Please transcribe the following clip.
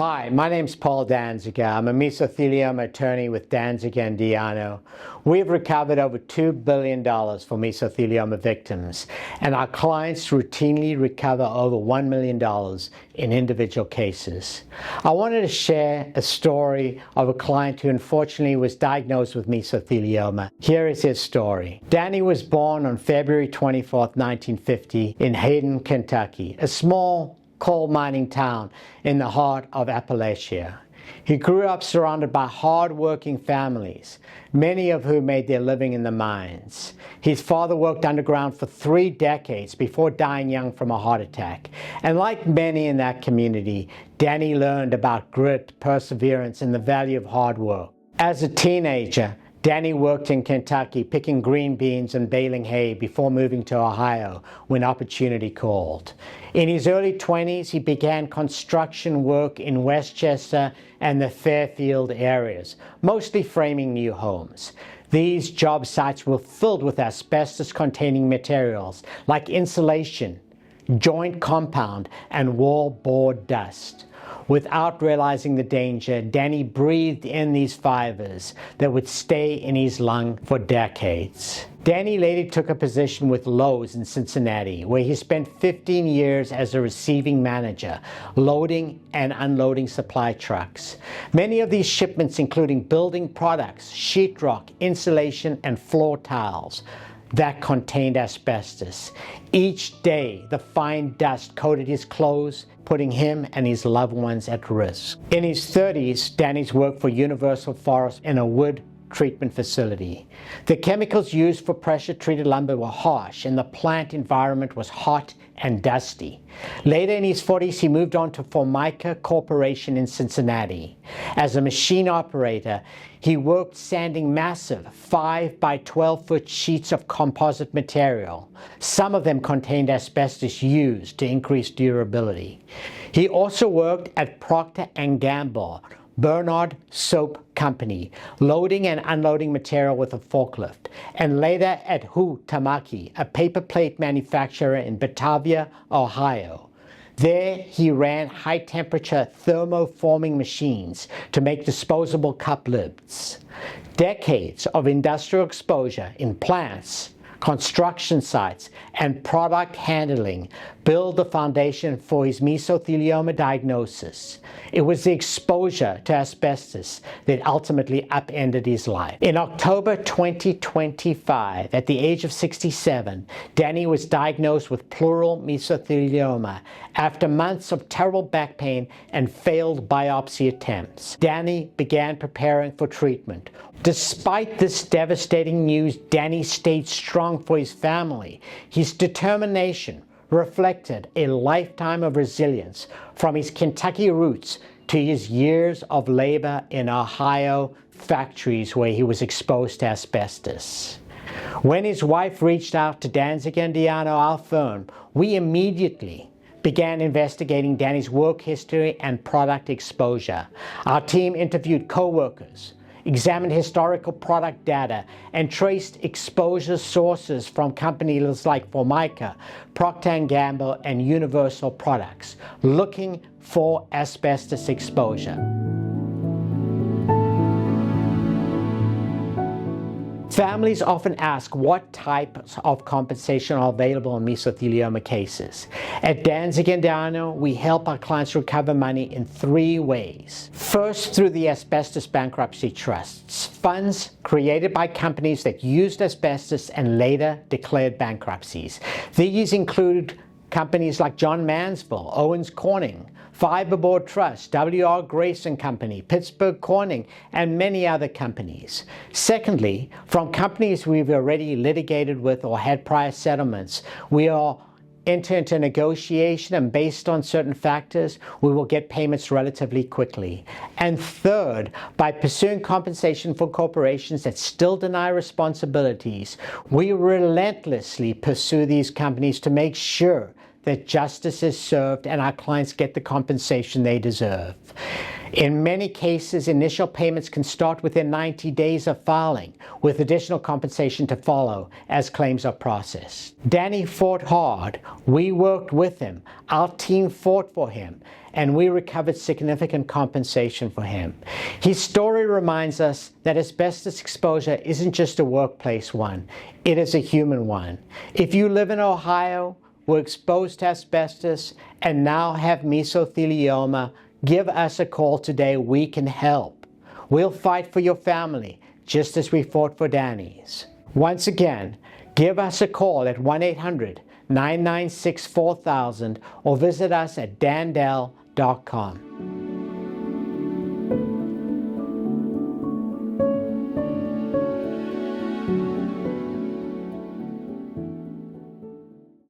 Hi, my name's Paul Danziger. I'm a mesothelioma attorney with Danziger De Llano. We've recovered over $2 billion for mesothelioma victims, and our clients routinely recover over $1 million in individual cases. I wanted to share a story of a client who unfortunately was diagnosed with mesothelioma. Here is his story. Danny was born on February 24, 1950 in Hayden, Kentucky, a small coal mining town in the heart of Appalachia. He grew up surrounded by hard-working families, many of whom made their living in the mines. His father worked underground for 3 decades before dying young from a heart attack. And like many in that community, Danny learned about grit, perseverance, and the value of hard work. As a teenager, Danny worked in Kentucky picking green beans and baling hay before moving to Ohio when opportunity called. In his early 20s, he began construction work in Westchester and the Fairfield areas, mostly framing new homes. These job sites were filled with asbestos-containing materials like insulation, joint compound, and wall board dust. Without realizing the danger, Danny breathed in these fibers that would stay in his lung for decades. Danny later took a position with Lowe in Cincinnati, where he spent 15 years as a receiving manager, loading and unloading supply trucks. Many of these shipments including building products, sheetrock, insulation, and floor tiles that contained asbestos. Each day, the fine dust coated his clothes, putting him and his loved ones at risk. In his 30s, Danny's worked for Universal Forest in a wood treatment facility. The chemicals used for pressure-treated lumber were harsh, and the plant environment was hot and dusty. Later in his 40s, he moved on to Forica Corporation in Cincinnati. As a machine operator, he worked sanding massive 5 by 12-foot sheets of composite material. Some of them contained asbestos used to increase durability. He also worked at Procter & Gamble, Bernard Soap Company, loading and unloading material with a forklift, and later at Tamaki, a paper plate manufacturer in Batavia, Ohio. There, he ran high-temperature thermoforming machines to make disposable cup lids. Decades of industrial exposure in plants, construction sites, and product handling build the foundation for his mesothelioma diagnosis. It was the exposure to asbestos that ultimately upended his life. In October 2025, at the age of 67, Danny was diagnosed with pleural mesothelioma after months of terrible back pain and failed biopsy attempts. Danny began preparing for treatment. Despite this devastating news, Danny stayed strong for his family. His determination reflected a lifetime of resilience, from his Kentucky roots to his years of labor in Ohio factories where he was exposed to asbestos. When his wife reached out to Danziger De Llano, our firm, we immediately began investigating Danny's work history and product exposure. Our team interviewed co-workers, examined historical product data, and traced exposure sources from companies like Forica, Procter & Gamble, and Universal Products, looking for asbestos exposure. Families often ask what types of compensation are available in mesothelioma cases. At Danziger De Llano, we help our clients recover money in 3 ways. First, through the asbestos bankruptcy trusts, funds created by companies that used asbestos and later declared bankruptcies. These include companies like John Mansville, Owens Corning, Fiberboard Trust, W.R. Grace & Company, Pittsburgh Corning, and many other companies. Secondly, from companies we've already litigated with or had prior settlements, we are enter into negotiation, and based on certain factors, we will get payments relatively quickly. And third, by pursuing compensation for corporations that still deny responsibilities, we relentlessly pursue these companies to make sure that justice is served and our clients get the compensation they deserve. In many cases, initial payments can start within 90 days of filing, with additional compensation to follow as claims are processed. Danny fought hard. We worked with him. Our team fought for him, and we recovered significant compensation for him. His story reminds us that asbestos exposure isn't just a workplace one, it is a human one. If you live in Ohio, were exposed to asbestos, and now have mesothelioma, give us a call today. We can help. We'll fight for your family, just as we fought for Danny's. Once again, give us a call at 1-800-996-4000 or visit us at dandell.com.